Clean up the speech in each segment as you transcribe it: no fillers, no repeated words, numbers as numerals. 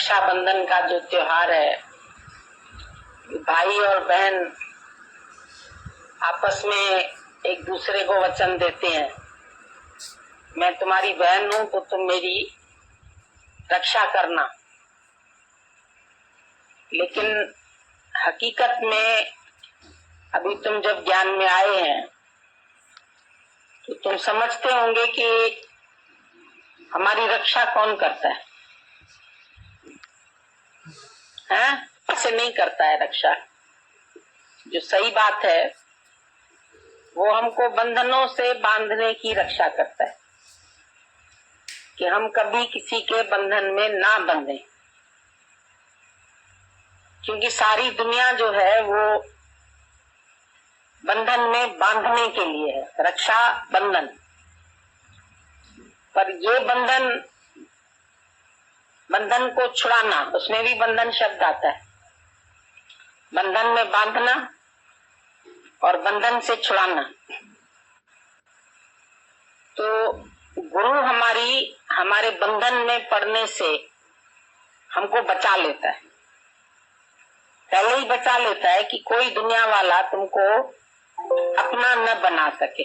रक्षाबंधन का जो त्योहार है, भाई और बहन आपस में एक दूसरे को वचन देते हैं, मैं तुम्हारी बहन हूं तो तुम मेरी रक्षा करना। लेकिन हकीकत में अभी तुम जब ज्ञान में आए हैं तो तुम समझते होंगे कि हमारी रक्षा कौन करता है? ऐसे नहीं करता है रक्षा। जो सही बात है वो हमको बंधनों से बांधने की रक्षा करता है कि हम कभी किसी के बंधन में ना बंधे, क्योंकि सारी दुनिया जो है वो बंधन में बांधने के लिए है, रक्षा बंधन। पर ये बंधन को छुड़ाना, उसमें भी बंधन शब्द आता है, बंधन में बांधना और बंधन से छुड़ाना। तो गुरु हमारे बंधन में पड़ने से हमको बचा लेता है, पहले ही बचा लेता है कि कोई दुनिया वाला तुमको अपना न बना सके,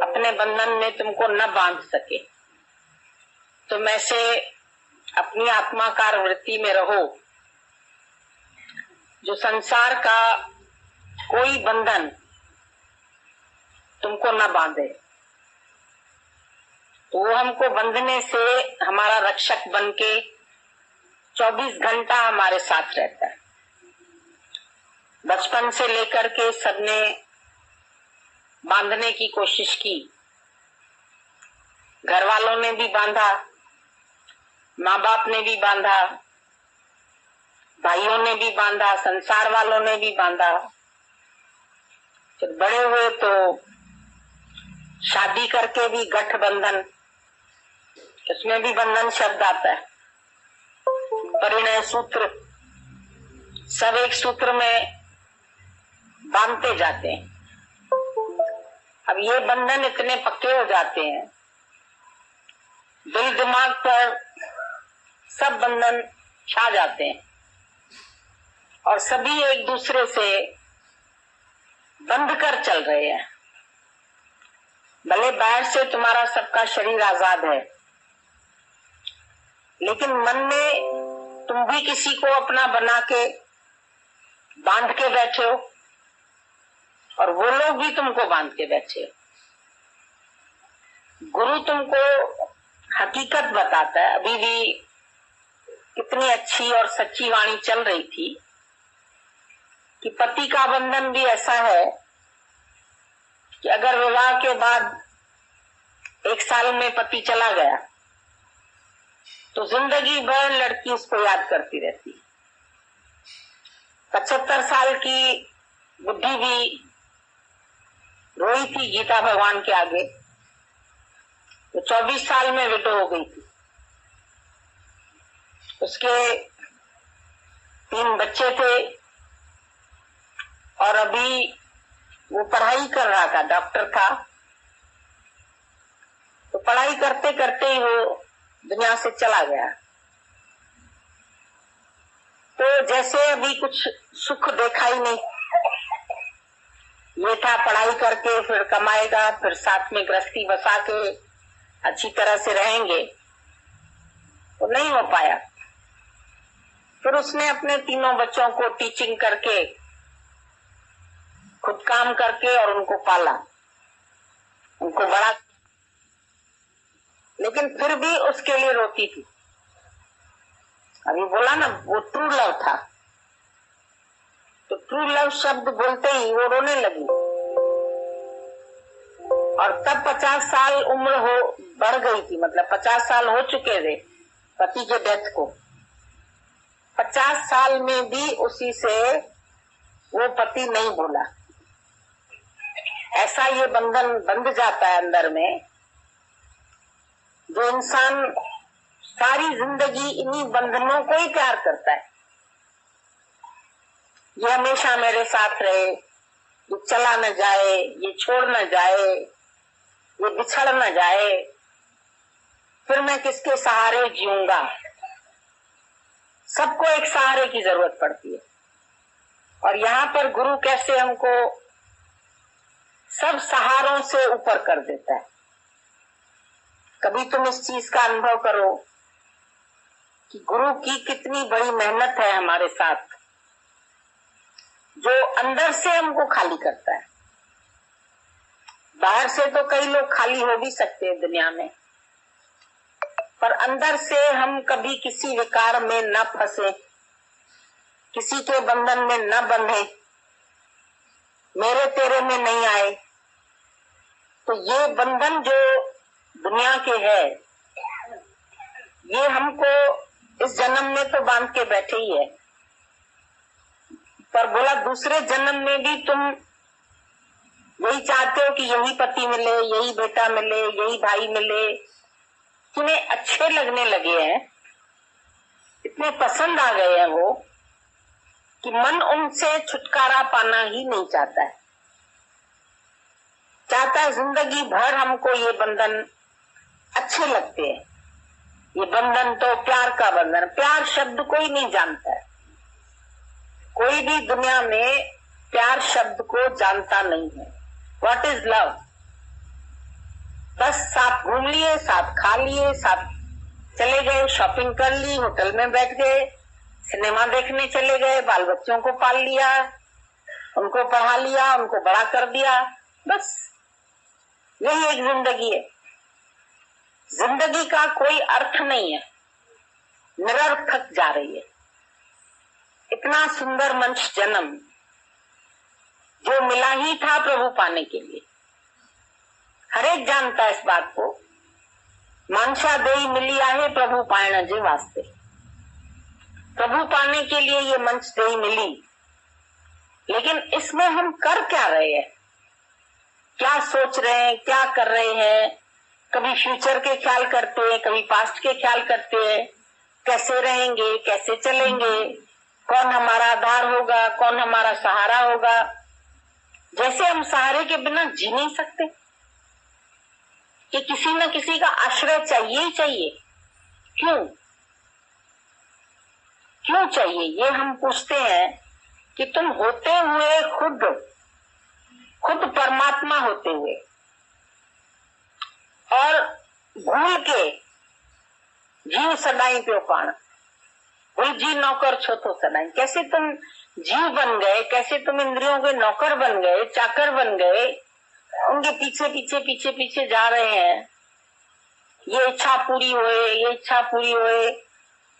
अपने बंधन में तुमको न बांध सके। तुम ऐसे अपनी आत्माकार वृत्ति में रहो, जो संसार का कोई बंधन तुमको न बांधे। तो वो हमको बंधने से हमारा रक्षक बनके 24 घंटा हमारे साथ रहता है। बचपन से लेकर के सबने बांधने की कोशिश की, घर वालों ने भी बांधा, माँ बाप ने भी बांधा, भाइयों ने भी बांधा, संसार वालों ने भी बांधा। जब बड़े हुए तो शादी करके भी गठबंधन, उसमें भी बंधन शब्द आता है, परिणय सूत्र, सब एक सूत्र में बांधते जाते हैं। अब ये बंधन इतने पक्के हो जाते हैं, दिल दिमाग पर सब बंधन छा जाते हैं और सभी एक दूसरे से बंध कर चल रहे हैं। भले बाहर से तुम्हारा सबका शरीर आजाद है, लेकिन मन में तुम भी किसी को अपना बना के बांध के बैठे हो और वो लोग भी तुमको बांध के बैठे हो। गुरु तुमको हकीकत बताता है। अभी भी कितनी अच्छी और सच्ची वाणी चल रही थी कि पति का बंधन भी ऐसा है कि अगर विवाह के बाद 1 साल में पति चला गया तो जिंदगी भर लड़की उसको याद करती रहती। 75 साल की बुद्धि भी रोई थी गीता भगवान के आगे, तो 24 साल में विडो हो गई थी। उसके 3 बच्चे थे और अभी वो पढ़ाई कर रहा था, डॉक्टर था। तो पढ़ाई करते करते ही वो दुनिया से चला गया। तो जैसे अभी कुछ सुख देखा ही नहीं, ये था पढ़ाई करके फिर कमाएगा, फिर साथ में गृहस्थी बसा के अच्छी तरह से रहेंगे, तो नहीं हो पाया। फिर उसने अपने 3 बच्चों को टीचिंग करके, खुद काम करके और उनको पाला, उनको बड़ा, लेकिन फिर भी उसके लिए रोती थी। अभी बोला ना वो ट्रू लव था, तो ट्रू लव शब्द बोलते ही वो रोने लगी। और तब 50 साल उम्र बढ़ गई थी, मतलब 50 साल हो चुके थे पति के डेथ को। 50 साल में भी उसी से वो पति नहीं बोला। ऐसा ये बंधन बंध जाता है अंदर में, जो इंसान सारी जिंदगी इन्हीं बंधनों को ही प्यार करता है। ये हमेशा मेरे साथ रहे, ये चला न जाए, ये छोड़ न जाए, ये बिछड़ न जाए, फिर मैं किसके सहारे जीऊंगा। सबको एक सहारे की जरूरत पड़ती है। और यहाँ पर गुरु कैसे हमको सब सहारों से ऊपर कर देता है। कभी तुम इस चीज का अनुभव करो कि गुरु की कितनी बड़ी मेहनत है हमारे साथ, जो अंदर से हमको खाली करता है। बाहर से तो कई लोग खाली हो भी सकते हैं दुनिया में, पर अंदर से हम कभी किसी विकार में न फंसे, किसी के बंधन में न बंधे, मेरे तेरे में नहीं आए। तो ये बंधन जो दुनिया के है, ये हमको इस जन्म में तो बांध के बैठे ही है, पर बोला दूसरे जन्म में भी तुम यही चाहते हो कि यही पति मिले, यही बेटा मिले, यही भाई मिले। तुम्हें अच्छे लगने लगे हैं, इतने पसंद आ गए हैं वो कि मन उनसे छुटकारा पाना ही नहीं चाहता है। चाहता है जिंदगी भर हमको ये बंधन अच्छे लगते हैं। ये बंधन तो प्यार का बंधन, प्यार शब्द कोई नहीं जानता है। कोई भी दुनिया में प्यार शब्द को जानता नहीं है। What is love? बस साथ घूम लिए, साथ खा लिए, साथ चले गए, शॉपिंग कर ली, होटल में बैठ गए, सिनेमा देखने चले गए, बाल बच्चों को पाल लिया, उनको पढ़ा लिया, उनको बड़ा कर दिया, बस यही एक जिंदगी है। जिंदगी का कोई अर्थ नहीं है, निरर्थक जा रही है। इतना सुंदर मनुष्य जन्म जो मिला ही था प्रभु पाने के लिए, हर एक जानता है इस बात को। मानसा देई मिली आहे प्रभु पायण जे वास्ते। प्रभु पाने के लिए ये मंच देई मिली, लेकिन इसमें हम कर क्या रहे हैं, क्या सोच रहे हैं, क्या कर रहे हैं? कभी फ्यूचर के ख्याल करते हैं, कभी पास्ट के ख्याल करते हैं, कैसे रहेंगे, कैसे चलेंगे, कौन हमारा आधार होगा, कौन हमारा सहारा होगा। जैसे हम सहारे के बिना जी नहीं सकते, कि किसी न किसी का आश्रय चाहिए ही चाहिए। क्यों क्यों चाहिए? ये हम पूछते हैं कि तुम होते हुए खुद परमात्मा होते हुए और भूल के जीव सदाई प्यो पाण, भूल जी नौकर छो तो सदाई। कैसे तुम जीव बन गए, कैसे तुम इंद्रियों के नौकर बन गए, चाकर बन गए, उनके पीछे पीछे पीछे पीछे जा रहे हैं। ये इच्छा पूरी होए, ये इच्छा पूरी होए,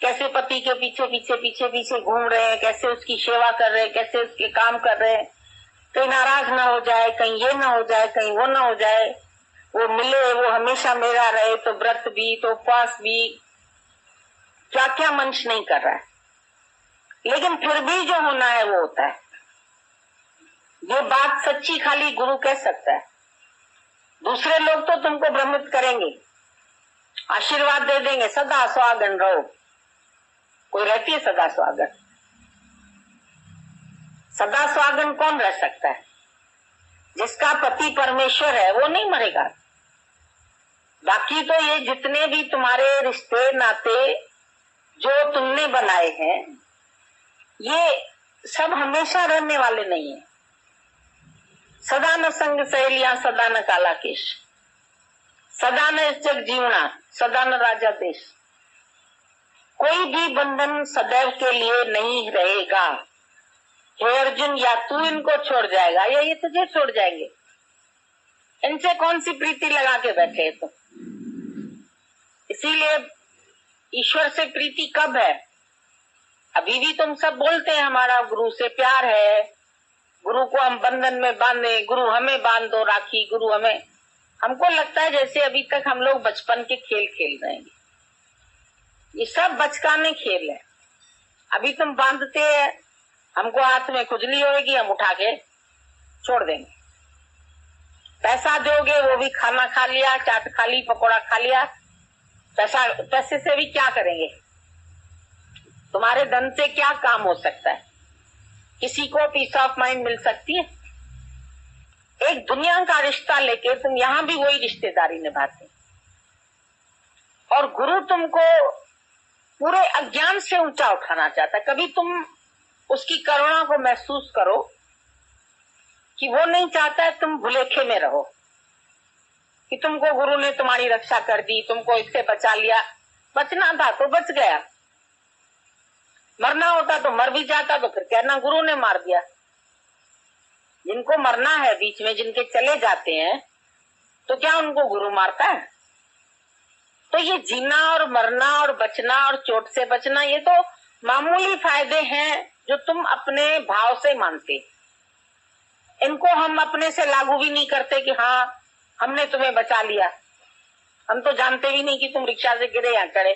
कैसे पति के पीछे पीछे पीछे पीछे घूम रहे हैं, कैसे उसकी सेवा कर रहे हैं, कैसे उसके काम कर रहे हैं, कहीं नाराज ना हो जाए, कहीं ये ना हो जाए, कहीं वो ना हो जाए, वो मिले, वो हमेशा मेरा रहे। तो व्रत भी, तो उपवास भी, क्या क्या मनुष्य नहीं कर रहा है, लेकिन फिर भी जो होना है वो होता है। ये बात सच्ची खाली गुरु कह सकता है। दूसरे लोग तो तुमको भ्रमित करेंगे, आशीर्वाद दे देंगे, सदा सुहागन रहो। कोई रहती है सदा सुहागन? सदा सुहागन कौन रह सकता है? जिसका पति परमेश्वर है वो नहीं मरेगा। बाकी तो ये जितने भी तुम्हारे रिश्ते नाते जो तुमने बनाए हैं, ये सब हमेशा रहने वाले नहीं है। सदा न संग सहेलियां, सदा न काला केश, सदा न इस जग जीवना, सदा न राजा देश। कोई भी बंधन सदैव के लिए नहीं रहेगा। हे अर्जुन, या तू इनको छोड़ जाएगा या ये तुझे छोड़ जाएंगे। इनसे कौन सी प्रीति लगा के बैठे है तुम? इसीलिए ईश्वर से प्रीति कब है? अभी भी तुम सब बोलते हैं हमारा गुरु से प्यार है, गुरु को हम बंधन में बांधे, गुरु हमें बांध दो राखी, गुरु हमें। हमको लगता है जैसे अभी तक हम लोग बचपन के खेल खेल रहे हैं। ये सब बचकाने खेल है। अभी तुम बांधते हैं, हमको हाथ में खुजली होगी, हम उठा के छोड़ देंगे। पैसा दोगे, वो भी खाना खा लिया, चाट खा ली, पकौड़ा खा लिया। पैसे से भी क्या करेंगे? तुम्हारे धन से क्या काम हो सकता है? किसी को पीस ऑफ माइंड मिल सकती है? एक दुनिया का रिश्ता लेके तुम यहाँ भी वही रिश्तेदारी निभाते, और गुरु तुमको पूरे अज्ञान से ऊंचा उठाना चाहता है। कभी तुम उसकी करुणा को महसूस करो कि वो नहीं चाहता है तुम भुलेखे में रहो, कि तुमको गुरु ने तुम्हारी रक्षा कर दी, तुमको इससे बचा लिया। बचना था तो बच गया, मरना होता तो मर भी जाता तो फिर कहना गुरु ने मार दिया। जिनको मरना है बीच में, जिनके चले जाते हैं, तो क्या उनको गुरु मारता है? तो ये जीना और मरना और बचना और चोट से बचना, ये तो मामूली फायदे हैं जो तुम अपने भाव से मानते। इनको हम अपने से लागू भी नहीं करते कि हाँ हमने तुम्हें बचा लिया। हम तो जानते भी नहीं कि तुम रिक्शा से गिरे या चढ़े,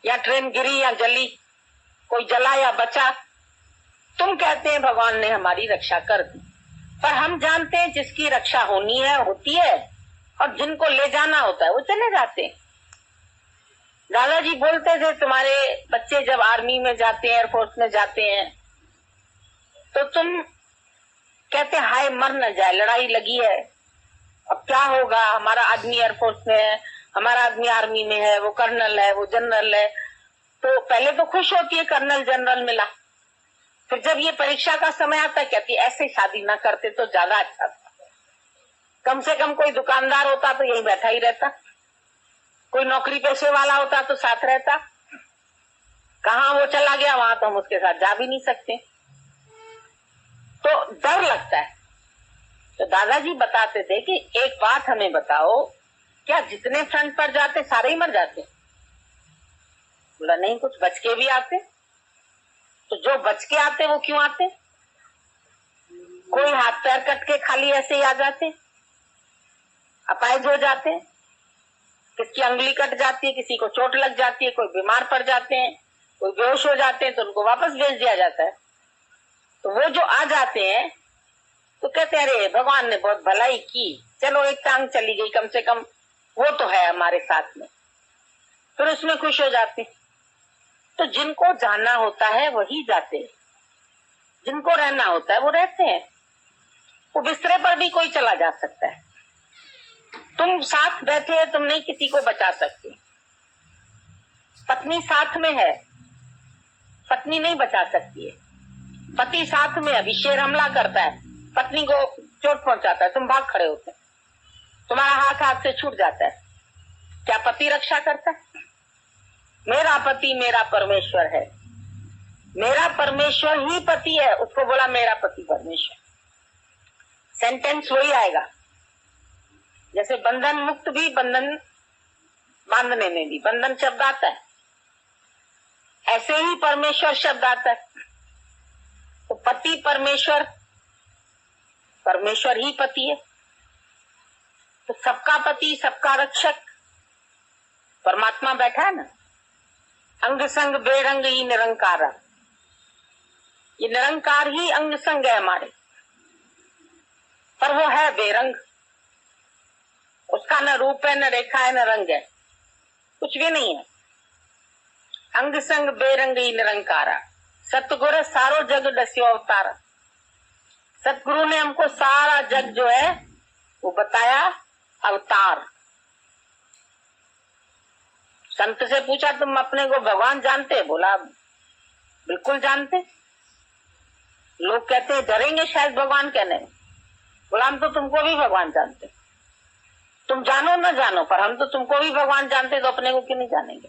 या ट्रेन गिरी या जली, कोई जला या बचा। तुम कहते हैं भगवान ने हमारी रक्षा कर दी, पर हम जानते हैं जिसकी रक्षा होनी है होती है, और जिनको ले जाना होता है वो चले जाते हैं। दादाजी बोलते थे तुम्हारे बच्चे जब आर्मी में जाते हैं, एयरफोर्स में जाते हैं, तो तुम कहते हाय मर न जाए, लड़ाई लगी है, अब क्या होगा, हमारा आदमी एयरफोर्स में है, हमारा आदमी आर्मी में है, वो कर्नल है, वो जनरल है। तो पहले तो खुश होती है कर्नल जनरल मिला, फिर जब ये परीक्षा का समय आता है कहती है ऐसे शादी ना करते तो ज्यादा अच्छा था। कम से कम कोई दुकानदार होता तो यही बैठा ही रहता, कोई नौकरी पेशे वाला होता तो साथ रहता। कहाँ वो चला गया, वहां तो हम उसके साथ जा भी नहीं सकते, तो डर लगता है। तो दादाजी बताते थे कि एक बात हमें बताओ, क्या जितने फ्रंट पर जाते सारे ही मर जाते? बोला नहीं, कुछ बच के भी आते। तो जो बच के आते वो क्यों आते? कोई हाथ पैर कट के खाली ऐसे ही आ जाते, अपाहिज हो जाते, किसकी अंगुली कट जाती है, किसी को चोट लग जाती है, कोई बीमार पड़ जाते हैं, कोई बेहोश हो जाते हैं, तो उनको वापस भेज दिया जाता है। तो वो जो आ जाते हैं तो कहते हैं अरे भगवान ने बहुत भलाई की, चलो एक टांग चली गई, कम से कम वो तो है हमारे साथ में, फिर उसमें खुश हो जाते। तो जिनको जाना होता है वही जाते हैं, जिनको रहना होता है वो रहते हैं। वो बिस्तरे पर भी कोई चला जा सकता है, तुम साथ बैठे हैं, तुम नहीं किसी को बचा सकते। पत्नी साथ में है, पत्नी नहीं बचा सकती है। पति साथ में, अभी शेर हमला करता है, पत्नी को चोट पहुंचाता है, तुम भाग खड़े होते हैं, तुम्हारा हाथ से छूट जाता है, क्या पति रक्षा करता है? मेरा पति मेरा परमेश्वर है, मेरा परमेश्वर ही पति है, उसको बोला मेरा पति परमेश्वर। सेंटेंस वही आएगा, जैसे बंधन मुक्त भी, बंधन बांधने में भी बंधन शब्द आता है, ऐसे ही परमेश्वर शब्द आता है। तो पति परमेश्वर, परमेश्वर ही पति है, तो सबका पति सबका रक्षक परमात्मा बैठा है ना। अंग संग बेरंग ही निरंकार, ये निरंकार ही अंग संग है हमारे, पर वो है बेरंग, उसका न रूप है, न रेखा है, न रंग है, कुछ भी नहीं है। अंग संग बेरंग ही निरंकारा, सतगुरु सारो जग दस्यो अवतारा। सतगुरु ने हमको सारा जग जो है वो बताया अवतार। संत से पूछा तुम अपने को भगवान जानते? बोला बिल्कुल जानते। लोग कहते हैं डरेंगे शायद भगवान कहने, बोला हम तो तुमको भी भगवान जानते, तुम जानो न जानो, पर हम तो तुमको भी भगवान जानते, तो अपने को क्यों नहीं जानेंगे?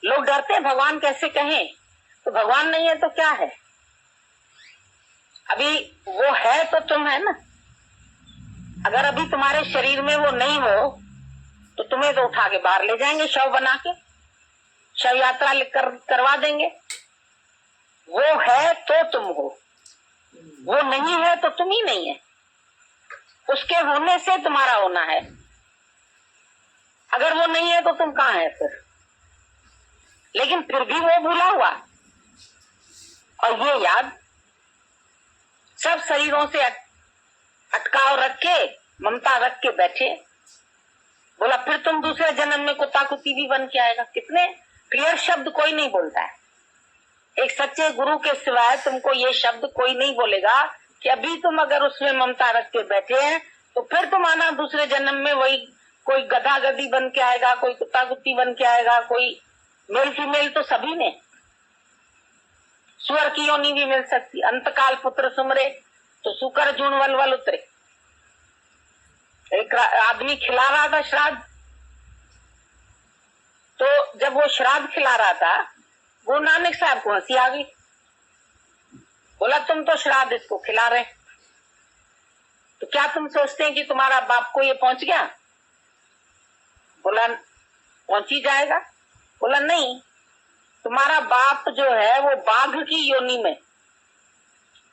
लोग डरते भगवान कैसे कहें, तो भगवान नहीं है तो क्या है? अभी वो है तो तुम है ना। अगर अभी तुम्हारे शरीर में वो नहीं हो तो तुम्हें तो उठा के बाहर ले जाएंगे, शव बना के शव यात्रा करवा देंगे। वो है तो तुम हो, वो नहीं है तो तुम ही नहीं है, उसके होने से तुम्हारा होना है। अगर वो नहीं है तो तुम कहाँ है फिर? लेकिन फिर भी वो भूला हुआ, और ये याद सब शरीरों से अटकाव रख के, ममता रख के बैठे। बोला फिर तुम दूसरे जन्म में कुत्ता कुत्ती भी बन के आएगा। कितने क्लियर शब्द कोई नहीं बोलता है, एक सच्चे गुरु के सिवाय तुमको ये शब्द कोई नहीं बोलेगा कि अभी तुम अगर उसमें ममता रख के बैठे हैं तो फिर तुम आना दूसरे जन्म में वही कोई गधा गधी बन के आएगा, कोई कुत्ता कुत्ती बन के आएगा, कोई मेल फीमेल तो सभी ने। सुअर की योनि भी मिल सकती। अंतकाल पुत्र सुमरे तो सुकर जून वल उतरे। एक आदमी खिला रहा था श्राद्ध, तो जब वो श्राद्ध खिला रहा था, वो नानक साहब को हंसी आ गई। बोला तुम तो श्राद्ध इसको खिला रहे, तो क्या तुम सोचते हैं कि तुम्हारा बाप को ये पहुंच गया? बोला पहुंच ही जाएगा। बोला नहीं, तुम्हारा बाप जो है वो बाघ की योनि में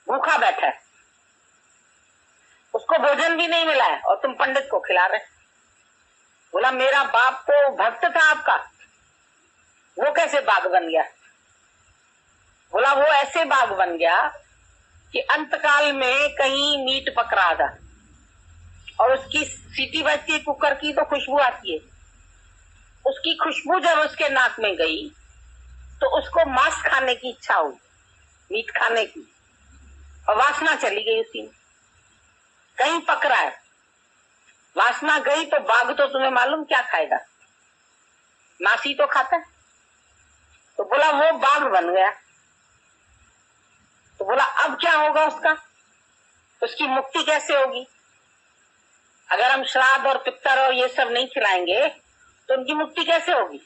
भूखा बैठा है, उसको भोजन भी नहीं मिला है और तुम पंडित को खिला रहे। बोला मेरा बाप तो भक्त था आपका, वो कैसे बाघ बन गया? बोला वो ऐसे बाघ बन गया कि अंतकाल में कहीं मीट पक रहा था और उसकी सीटी बजती है कुकर की तो खुशबू आती है। उसकी खुशबू जब उसके नाक में गई तो उसको मांस खाने की इच्छा हुई, मीट खाने की, और वासना चली गई उसी में। कहीं पक रहा है, वासना गई तो बाघ तो तुम्हें मालूम क्या खाएगा, नासी तो खाता है। तो बोला वो बाघ बन गया। तो बोला अब क्या होगा उसका, उसकी मुक्ति कैसे होगी? अगर हम श्राद्ध और पितर और ये सब नहीं खिलाएंगे तो उनकी मुक्ति कैसे होगी?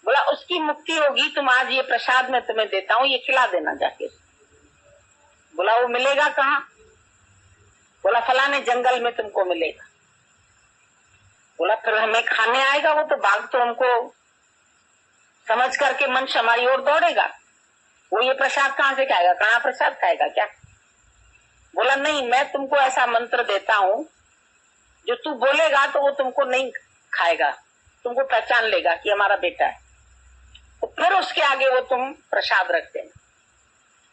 बोला उसकी मुक्ति होगी, तुम आज ये प्रसाद मैं तुम्हें देता हूं, ये खिला देना जाके। बोला वो मिलेगा कहाँ? बोला फलाने जंगल में तुमको मिलेगा। बोला फिर हमें खाने आएगा वो? तो बाघ तो हमको समझ करके मन हमारी ओर दौड़ेगा, वो ये प्रसाद कहाँ से खाएगा, कहाँ प्रसाद खाएगा क्या? बोला नहीं, मैं तुमको ऐसा मंत्र देता हूं जो तू बोलेगा तो वो तुमको नहीं खाएगा, तुमको पहचान लेगा कि हमारा बेटा है। तो फिर उसके आगे वो तुम प्रसाद रख देना,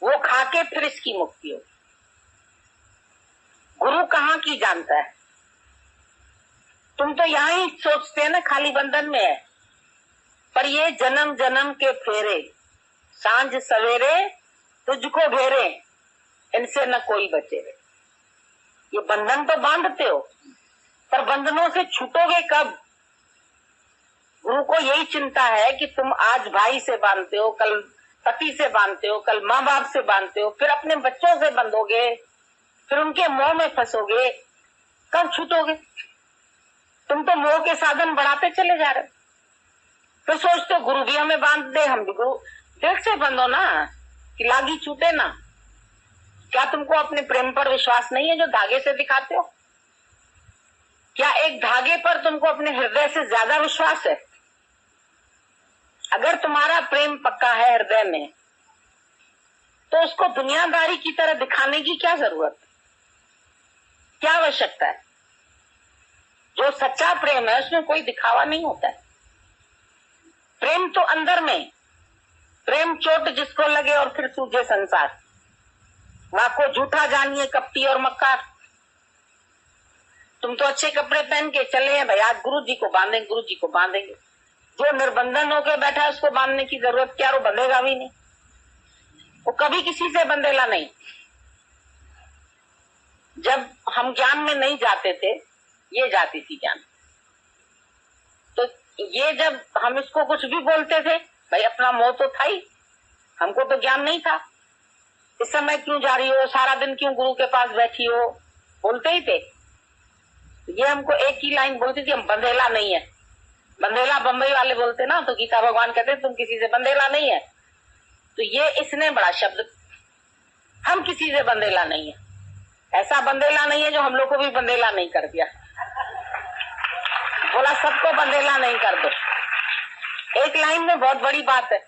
वो खा के फिर इसकी मुक्ति हो। गुरु कहाँ की जानता है? तुम तो यहाँ ही सोचते हैं ना खाली बंधन में है, पर ये जन्म जन्म के फेरे, सांझ सवेरे तुझको घेरे, इनसे न कोई बचे रे। ये बंधन तो बांधते हो, पर बंधनों से छूटोगे कब? गुरु को यही चिंता है कि तुम आज भाई से बांधते हो, कल पति से बांधते हो, कल माँ बाप से बांधते हो, फिर अपने बच्चों से बंधोगे, फिर उनके मोह में फंसोगे, कब छूटोगे? तुम तो मोह के साधन बढ़ाते चले जा रहे हो। फिर सोचते हो गुरु भी हमें बांध दे, हम भी गुरु। देख से बंधो ना कि लागी छूटे ना। क्या तुमको अपने प्रेम पर विश्वास नहीं है जो धागे से दिखाते हो? क्या एक धागे पर तुमको अपने हृदय से ज्यादा विश्वास है? अगर तुम्हारा प्रेम पक्का है हृदय में, तो उसको दुनियादारी की तरह दिखाने की क्या जरूरत, क्या आवश्यकता है? जो सच्चा प्रेम है उसमें कोई दिखावा नहीं होता है। प्रेम तो अंदर में, प्रेम चोट जिसको लगे और फिर सूझे संसार, वहां को झूठा जानिए कपटी और मक्कार। तुम तो अच्छे कपड़े पहन के चले हैं भाई, आज गुरु जी को बांधेंगे, गुरु जी को बांधेंगे। जो निर्बंधन होकर बैठा है उसको बांधने की जरूरत क्या? वो बंधेगा भी नहीं, वो कभी किसी से बंधेला नहीं। जब हम ज्ञान में नहीं जाते थे, ये जाती थी ज्ञान, तो ये जब हम इसको कुछ भी बोलते थे, भाई अपना मोह तो था ही, हमको तो ज्ञान नहीं था। इस समय क्यों जा रही हो, सारा दिन क्यों गुरु के पास बैठी हो, बोलते ही थे। ये हमको एक ही लाइन बोलती थी, हम बंधेला नहीं है। बंधेला बंबई वाले बोलते ना, तो गीता भगवान कहते तुम किसी से बंधेला नहीं है। तो ये इसने बड़ा शब्द, हम किसी से बंधेला नहीं है। ऐसा बंधेला नहीं है जो हम लोग को भी बंधेला नहीं कर दिया, बोला सबको बंधेला नहीं कर दो। एक लाइन में बहुत बड़ी बात है।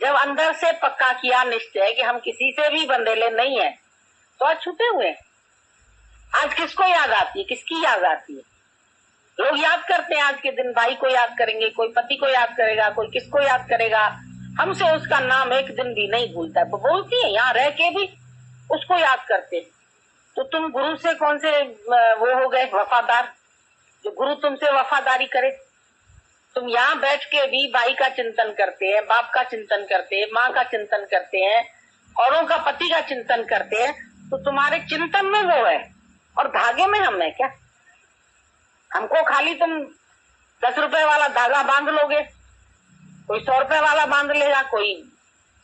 जब अंदर से पक्का किया निश्चय कि हम किसी से भी बंधेले नहीं है, तो आज छूटे हुए। आज किसको याद आती है, किसकी याद आती है? लोग याद करते हैं आज के दिन, भाई को याद करेंगे, कोई पति को याद करेगा, कोई किसको याद करेगा। हमसे उसका नाम एक दिन भी नहीं भूलता है, बोलती है यहाँ रह के भी उसको याद करते। तो तुम गुरु से कौन से वो हो गए वफादार, जो गुरु तुमसे वफादारी करे? तुम यहाँ बैठ के भी भाई का चिंतन करते हैं, बाप का चिंतन करते हैं, माँ का चिंतन करते हैं, औरों का पति का चिंतन करते हैं, तो तुम्हारे चिंतन में वो है और धागे में हम है क्या? हमको खाली तुम 10 रुपए वाला धागा बांध लोगे, कोई 100 रुपए वाला बांध लेगा, कोई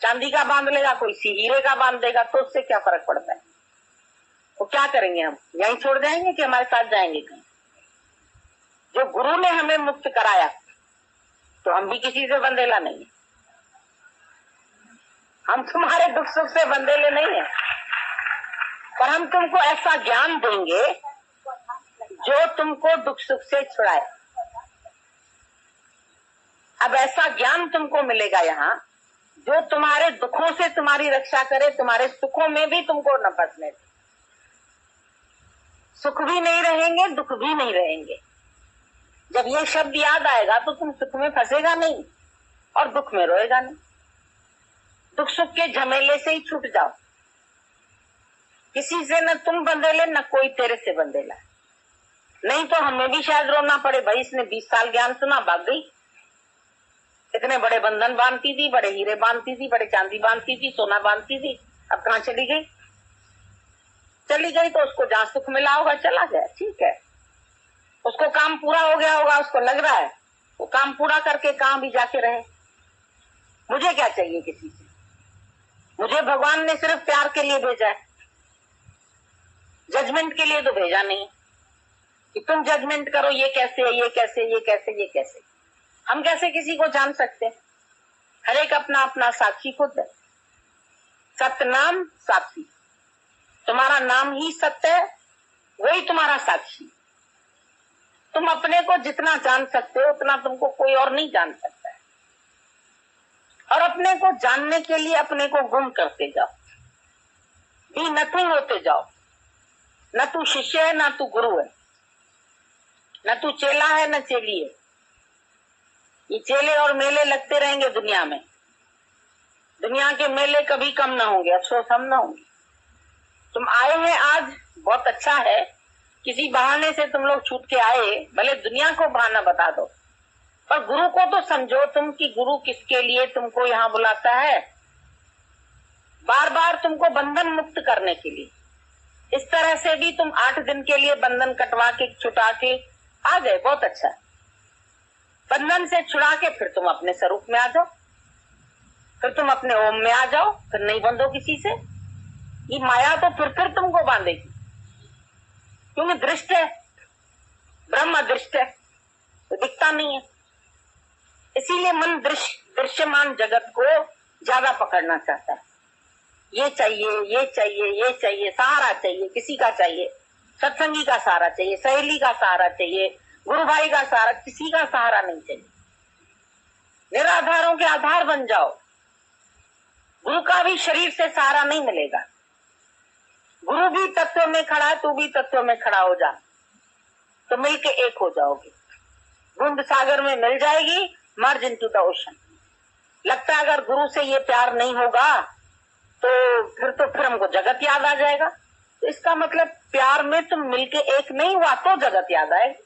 चांदी का बांध लेगा, कोई हीरे का बांध देगा, तो उससे क्या फर्क पड़ता है? तो क्या करेंगे हम? यहीं छोड़ जाएंगे कि हमारे साथ जाएंगे कहीं? जो गुरु ने हमें मुक्त कराया, तो हम भी किसी से बंधेला नहीं है। हम तुम्हारे दुख सुख से बंधेले नहीं है, पर हम तुमको ऐसा ज्ञान देंगे जो तुमको दुख सुख से छुड़ाए। अब ऐसा ज्ञान तुमको मिलेगा यहाँ जो तुम्हारे दुखों से तुम्हारी रक्षा करे, तुम्हारे सुखों में भी तुमको न फंसने दे। सुख भी नहीं रहेंगे, दुख भी नहीं रहेंगे। जब ये शब्द याद आएगा तो तुम सुख में फंसेगा नहीं और दुख में रोएगा नहीं। दुख सुख के झमेले से ही छूट जाओ। किसी से न तुम बंधेले, न कोई तेरे से बंधेला। नहीं तो हमें भी शायद रोना पड़े, भाई इसने 20 साल ज्ञान सुना, भाग गई। इतने बड़े बंधन बांधती थी, बड़े हीरे बांधती थी, बड़े चांदी बांधती थी, सोना बांधती थी, अब कहाँ चली गई? चली गई तो उसको जहां सुख मिला होगा चला गया, ठीक है। उसको काम पूरा हो गया होगा, उसको लग रहा है वो काम पूरा करके कहां भी जाके रहे। मुझे क्या चाहिए किसी से? मुझे भगवान ने सिर्फ प्यार के लिए भेजा है, जजमेंट के लिए तो भेजा नहीं कि तुम जजमेंट करो, ये कैसे, ये कैसे, ये कैसे, ये कैसे। हम कैसे किसी को जान सकते? हर एक अपना अपना साक्षी खुद है। सतनाम साक्षी, तुम्हारा नाम ही सत्य है, वही तुम्हारा साक्षी। तुम अपने को जितना जान सकते हो उतना तुमको कोई और नहीं जान सकता है। और अपने को जानने के लिए अपने को गुम करते जाओ, बी नथिंग होते जाओ। न तू शिष्य है, न तू गुरु है, न तू चेला है, न चेली है। ये चेले और मेले लगते रहेंगे दुनिया में। दुनिया के मेले कभी कम ना होंगे, अफसोस हम ना होंगे। तुम आए हैं आज, बहुत अच्छा है। किसी बहाने से तुम लोग छूट के आए, भले दुनिया को बहाना बता दो, पर गुरु को तो समझो तुम कि गुरु किसके लिए तुमको यहाँ बुलाता है। बार बार तुमको बंधन मुक्त करने के लिए। इस तरह से भी तुम 8 दिन के लिए बंधन कटवा के छुटा के आ गए, बहुत अच्छा। बंधन से छुड़ा के फिर तुम अपने स्वरूप में आ जाओ, फिर तुम अपने ओम में आ जाओ, फिर नहीं बंधो किसी से। ये माया तो फिर तुमको बांधेगी, क्योंकि दृष्ट है, ब्रह्म अदृष्ट है, तो दिखता नहीं है। इसीलिए मन दृश्यमान जगत को ज्यादा पकड़ना चाहता है। ये चाहिए, ये चाहिए, ये चाहिए, सहारा चाहिए, किसी का चाहिए, सत्संगी का सहारा चाहिए, सहेली का सहारा चाहिए, गुरु भाई का सहारा, किसी का सहारा नहीं चाहिए। निराधारों के आधार बन जाओ। गुरु का भी शरीर से सहारा नहीं मिलेगा। गुरु भी तत्व में खड़ा है, तू भी तत्व में खड़ा हो जा, तो मिलके एक हो जाओगे। बूंद सागर में मिल जाएगी, मर्ज इनटू द ओशन। लगता है अगर गुरु से ये प्यार नहीं होगा तो फिर हमको जगत याद आ जाएगा। तो इसका मतलब प्यार में तुम मिलके एक नहीं हुआ तो जगत याद आएगा।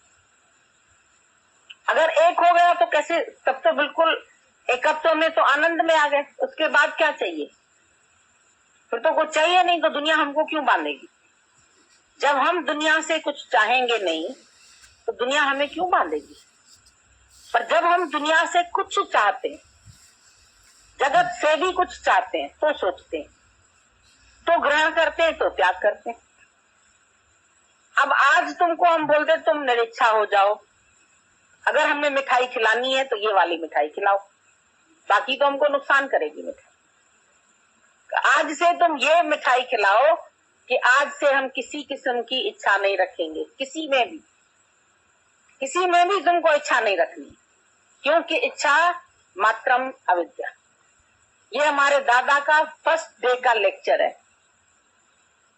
अगर एक हो गया तो कैसे, तब तो बिल्कुल एकत्व में तो आनंद में आ गए। उसके बाद क्या चाहिए? फिर तो कुछ चाहिए नहीं, तो दुनिया हमको क्यों बांधेगी? जब हम दुनिया से कुछ चाहेंगे नहीं तो दुनिया हमें क्यों बांधेगी? पर जब हम दुनिया से कुछ चाहते हैं, जगत से भी कुछ चाहते हैं, तो सोचते हैं, तो ग्रहण करते हैं, तो त्याग करते हैं। अब आज तुमको हम बोलते तुम निरीक्षा हो जाओ, अगर हमें मिठाई खिलानी है तो ये वाली मिठाई खिलाओ, बाकी तो हमको नुकसान करेगी मिठाई। आज से तुम ये मिठाई खिलाओ कि आज से हम किसी किस्म की इच्छा नहीं रखेंगे, किसी में भी तुमको इच्छा नहीं रखनी, क्योंकि इच्छा मात्रम अविद्या। ये हमारे दादा का फर्स्ट डे का लेक्चर है।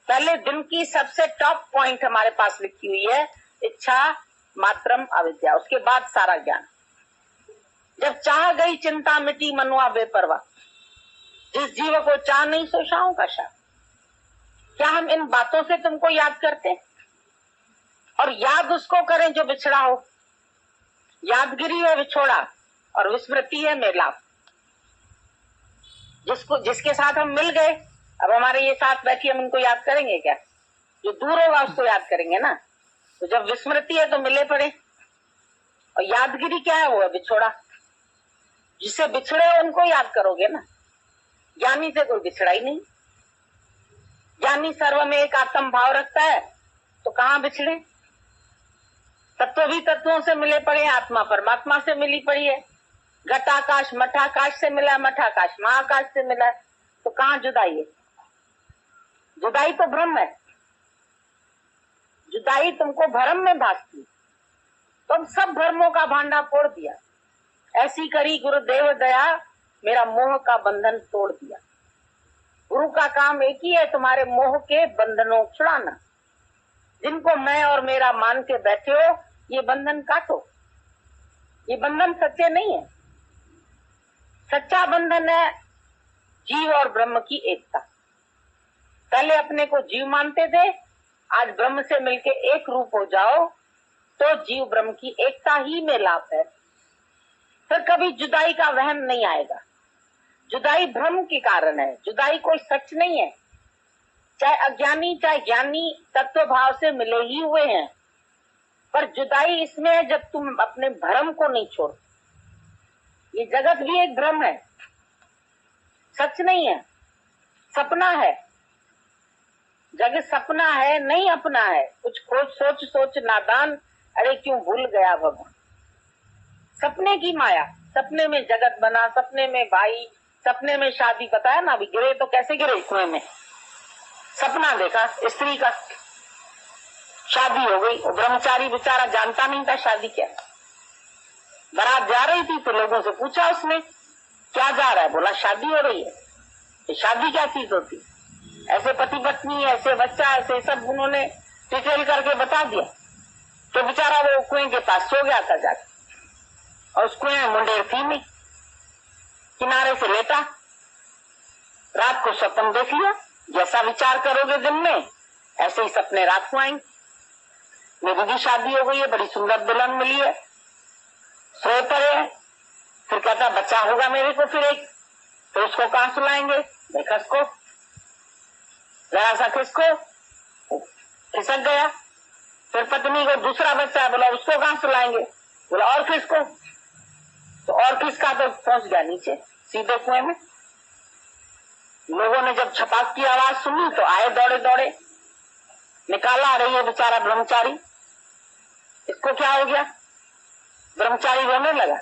पहले दिन की सबसे टॉप पॉइंट हमारे पास लिखी हुई है, इच्छा मात्रम अविद्या, उसके बाद सारा ज्ञान। जब चाह गई चिंता मिटी मनुआ बेपरवाह, जिस जीव को चाह नहीं सो शाहों का शाह। क्या हम इन बातों से तुमको याद करते? और याद उसको करें जो बिछड़ा हो। यादगिरी है विछोड़ा और विस्मृति है मेलाप। जिसके साथ हम मिल गए, अब हमारे ये साथ बैठी, हम उनको याद करेंगे क्या? जो दूर होगा उसको याद करेंगे ना। तो जब विस्मृति है तो मिले पड़े। और यादगिरी क्या है? वो है बिछोड़ा। जिसे बिछड़े हो उनको याद करोगे ना। ज्ञानी से कोई बिछड़ा ही नहीं। ज्ञानी सर्व में एक आत्म भाव रखता है, तो कहाँ बिछड़े? तत्व भी तत्वों से मिले पड़े, आत्मा परमात्मा से मिली पड़ी है। घटाकाश मठाकाश से मिला, मठाकाश महाकाश से मिला है, तो कहाँ जुदाई है? जुदाई तो भ्रम है। जुदाई तुमको भ्रम में भासती, तुम सब भ्रमों का भांडा फोड़ दिया। ऐसी करी गुरुदेव दया, मेरा मोह का बंधन तोड़ दिया। गुरु का काम एक ही है, तुम्हारे मोह के बंधनों छुड़ाना। जिनको मैं और मेरा मान के बैठे हो, ये बंधन काटो। ये बंधन सच्चे नहीं है। सच्चा बंधन है जीव और ब्रह्म की एकता। पहले अपने को जीव मानते थे, आज ब्रह्म से मिलके एक रूप हो जाओ तो जीव ब्रह्म की एकता ही में लाभ है। फिर कभी जुदाई का वहम नहीं आएगा। जुदाई भ्रम के कारण है, जुदाई कोई सच नहीं है। चाहे अज्ञानी चाहे ज्ञानी तत्व भाव से मिले ही हुए हैं, पर जुदाई इसमें है जब तुम अपने भ्रम को नहीं छोड़। ये जगत भी एक भ्रम है, सच नहीं है, सपना है। जगत सपना है, नहीं अपना है। कुछ खोज सोच सोच नादान, अरे क्यों भूल गया भगवान। सपने की माया, सपने में जगत बना, सपने में भाई, सपने में शादी। बताया ना, अभी गिरे तो कैसे गिरे? कुएं में। सपना देखा स्त्री का, शादी हो गई। ब्रह्मचारी बेचारा जानता नहीं था शादी क्या। बारात जा रही थी तो लोगों से पूछा उसने, क्या जा रहा है? बोला शादी हो रही है। ये शादी क्या चीज होती? ऐसे पति पत्नी, ऐसे बच्चा, ऐसे सब उन्होंने डिटेल करके बता दिया। तो बेचारा वो कुएं के पास सो गया था जाकर, और उस कुएं में मुंडेर थी नहीं, किनारे से लेटा। रात को सपन देख लिया। जैसा विचार करोगे दिन में, ऐसे ही सपने रात को आएंगे। मेरी भी शादी हो गई है, बड़ी सुंदर दुल्हन मिली है, सोए पड़े हैं। फिर कहता बच्चा होगा मेरे को फिर एक, तो उसको कहां सुलाएंगे? देखा उसको जरा सा खिसको, खिसक गया। फिर पत्नी को दूसरा बच्चा, बोला उसको कहां सुलाएंगे? बोला और किसको? तो और किसका तो पहुंच गया नीचे सीधे कुएं में। लोगों ने जब छपाक की आवाज सुनी तो आए दौड़े दौड़े, निकाला। रही है बेचारा ब्रह्मचारी, इसको क्या हो गया? ब्रह्मचारी रोने लगा,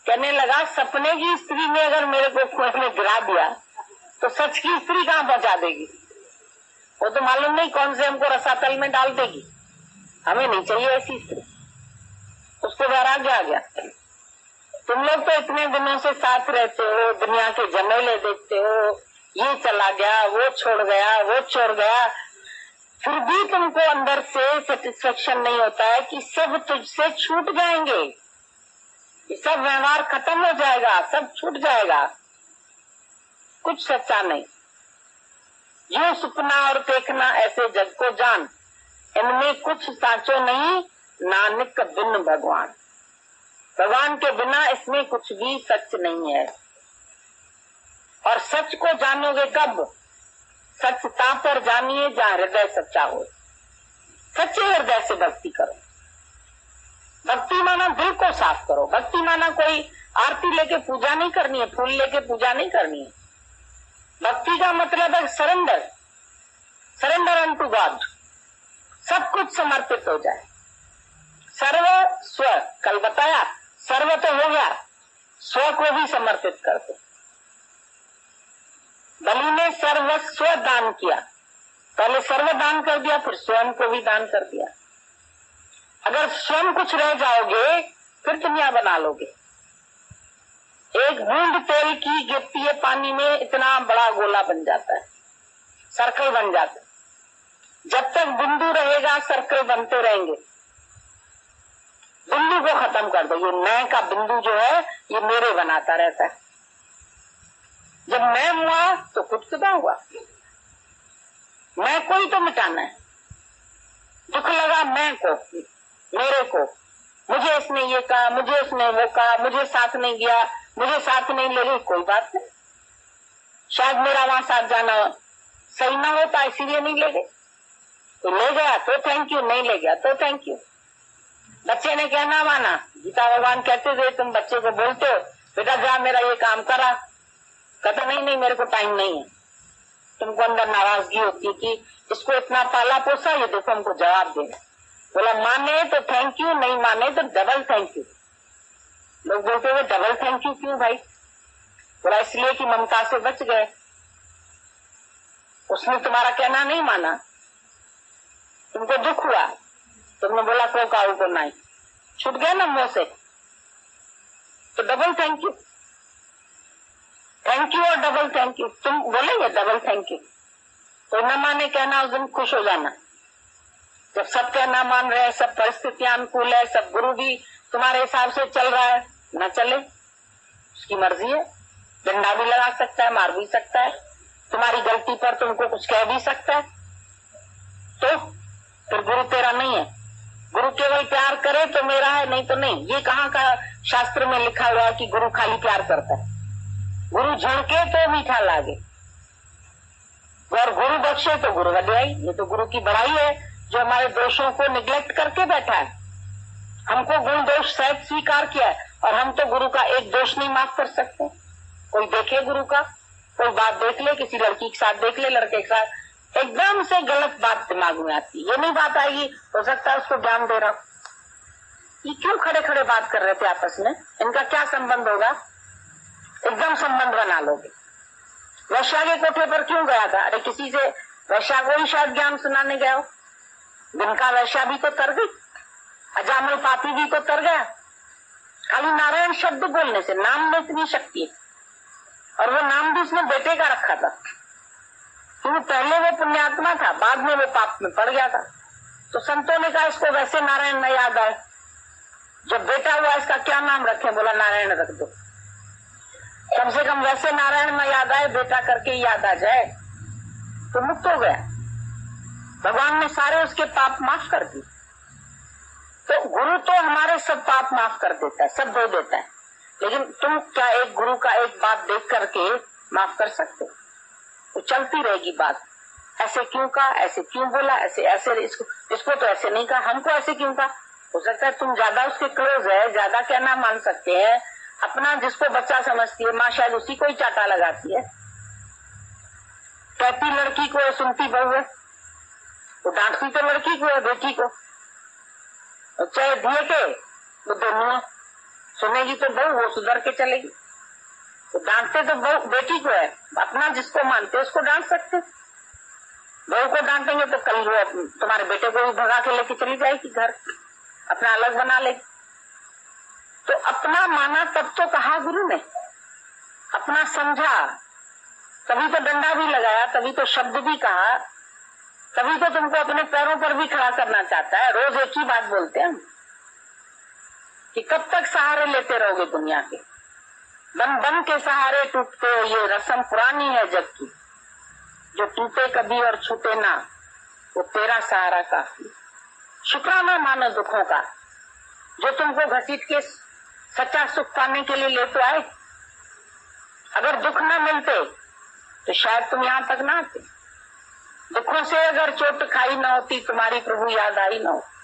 कहने लगा सपने की स्त्री ने अगर मेरे को कुएं में गिरा दिया तो सच की स्त्री कहां पहुंचा देगी? वो तो मालूम नहीं कौन से हमको रसातल में डाल देगी। हमें नहीं चाहिए ऐसी स्त्री। उसको वैराग्य आ गया। तुम लोग तो इतने दिनों से साथ रहते हो, दुनिया के झमेले देखते हो, ये चला गया, वो छोड़ गया, वो छोड़ गया, फिर भी तुमको अंदर से सेटिस्फेक्शन नहीं होता है कि सब तुझसे छूट जाएंगे, सब व्यवहार खत्म हो जाएगा, सब छूट जाएगा। कुछ सच्चा नहीं। यो सपना और देखना ऐसे जग को जान, इनमें कुछ साचो नहीं, नानक बिन भगवान। भगवान के बिना इसमें कुछ भी सच नहीं है। और सच को जानोगे कब? सचता पर जानिए जहाँ हृदय सच्चा हो। सच्चे हृदय से भक्ति करो। भक्ति माना दिल को साफ करो। भक्ति माना कोई आरती लेके पूजा नहीं करनी है, फूल लेके पूजा नहीं करनी है। भक्ति का मतलब है सरेंडर, सरेंडर अनटू गॉड। सब कुछ समर्पित हो जाए। सर्व स्व, कल बताया, सर्व तो हो गया, स्व को भी समर्पित कर दो। बलि ने सर्वस्व दान किया, पहले सर्व दान कर दिया, फिर स्वयं को भी दान कर दिया। अगर स्वयं कुछ रह जाओगे फिर दुनिया बना लोगे। एक बूंद तेल की गिरती है पानी में, इतना बड़ा गोला बन जाता है, सर्कल बन जाता है। जब तक बिंदु रहेगा सर्कल बनते रहेंगे। बिंदु को खत्म कर दो। ये मैं का बिंदु जो है ये मेरे बनाता रहता है। जब मैं हुआ तो खुद खुदा हुआ। मैं को ही तो मिटाना है। दुख लगा मैं को, मेरे को, मुझे इसने ये कहा, मुझे उसने वो कहा, मुझे साथ नहीं गया, मुझे साथ नहीं ले गई, कोई बात नहीं। शायद मेरा वहां साथ जाना सही ना होता, इसीलिए नहीं ले गए। तो ले गया तो थैंक यू, नहीं ले गया तो थैंक यू। बच्चे ने कहना माना, गीता भगवान कहते थे तुम बच्चे को बोलते हो बेटा जा मेरा ये काम करा, कहता नहीं नहीं मेरे को टाइम नहीं है। तुमको अंदर नाराजगी होती है कि इसको इतना पाला पोसा, ये देखो हमको जवाब दे। बोला माने तो थैंक यू, नहीं माने तो डबल थैंक यू। लोग बोलते हुए डबल थैंक यू क्यों भाई? बोला इसलिए कि ममता से बच गए, उसने तुम्हारा कहना नहीं माना, तुमको दुख हुआ, तुमने बोला को काऊ को नहीं, छूट गया ना मुंह से, तो double thank you. Thank you और डबल थैंक यू, तुम बोलेंगे डबल थैंक यू तो न माने कहना उस दिन खुश हो जाना। जब सब कहना मान रहे हैं, सब परिस्थितियां अनुकूल है, सब गुरु भी तुम्हारे हिसाब से चल रहा है, न चले उसकी मर्जी है, डंडा भी लगा सकता है, मार भी सकता है, तुम्हारी गलती पर तुमको कुछ कह भी सकता है, तो फिर गुरु तेरा नहीं है। गुरु केवल प्यार करे तो मेरा है, नहीं तो नहीं। ये कहाँ का शास्त्र में लिखा हुआ है कि गुरु खाली प्यार करता है? गुरु झड़के तो मीठा लागे और गुरु बख्शे तो गुरु वड्याई। ये तो गुरु की बड़ाई है जो हमारे दोषों को निग्लेक्ट करके बैठा है, हमको गुण दोष सहित स्वीकार किया है, और हम तो गुरु का एक दोष नहीं माफ कर सकते। कोई देखे गुरु का, कोई बात देख ले, किसी लड़की के साथ देख ले, लड़के के साथ, एकदम से गलत बात दिमाग में आती, ये नहीं बात आएगी, हो सकता है उसको ज्ञान दे रहा हूं, ये क्यों खड़े खड़े बात कर रहे थे आपस में, इनका क्या संबंध होगा? एकदम संबंध बना लोगे। वैश्या के कोठे पर क्यों गया था? अरे किसी से वैश्या को ही शायद ज्ञान सुनाने गया हो। दिन का वैश्या भी तो तर गई, अजामल पापी भी तो तर गया। खाली नारायण शब्द बोलने से, नाम में इतनी शक्ति है, और वो नाम भी उसने बेटे का रखा था, क्योंकि पहले वो पुण्यात्मा था, बाद में वो पाप में पड़ गया था। तो संतों ने कहा इसको वैसे नारायण न याद आए, जब बेटा हुआ इसका क्या नाम रखे? बोला नारायण रख दो, कम से कम वैसे नारायण न याद आए, बेटा करके याद आ जाए, तो मुक्त हो गया। भगवान ने सारे उसके पाप माफ कर दिए। तो गुरु तो हमारे सब पाप माफ कर देता है, सब धो देता है, लेकिन तुम क्या एक गुरु का एक बात देख करके माफ कर सकते? तो चलती रहेगी बात, ऐसे क्यों कहा, ऐसे क्यों बोला, ऐसे ऐसे, इसको तो ऐसे नहीं कहा, हमको ऐसे क्यों कहा? हो सकता है तुम ज्यादा उसके क्लोज है, ज्यादा क्या ना मान सकते हैं, अपना जिसको बच्चा समझती है माँ शायद उसी को ही चाटा लगाती है। कहती लड़की को, सुनती बहू है, तो डांटती तो लड़की को है, बेटी को, चाहे दिए के वो दोनों सुनेगी तो बहू, वो सुधर के चलेगी। तो डांटते तो बहू बेटी को है, अपना जिसको मानते उसको डांट सकते। बहू को डांटेंगे तो कल वो तुम्हारे बेटे को भी भगा के लेके चली जाएगी घर, अपना अलग बना लेगी। तो अपना माना तब तो कहा गुरु ने, अपना समझा तभी तो डंडा भी लगाया, तभी तो शब्द भी कहा, तभी तो तुमको अपने पैरों पर भी खड़ा करना चाहता है। रोज एक ही बात बोलते हैं कि कब तक सहारे लेते रहोगे दुनिया के, बन बन के सहारे टूटते हो, ये रस्म पुरानी है जग की, जो टूटे कभी और छूटे ना, वो तेरा सहारा काफी। शुक्राना मानो दुखों का, जो तुमको घसीट के सच्चा सुख पाने के लिए ले तो आए। अगर दुख न मिलते तो शायद तुम यहाँ तक ना आते। दुखों से अगर चोट खाई न होती, तुम्हारी प्रभु याद आई न होती।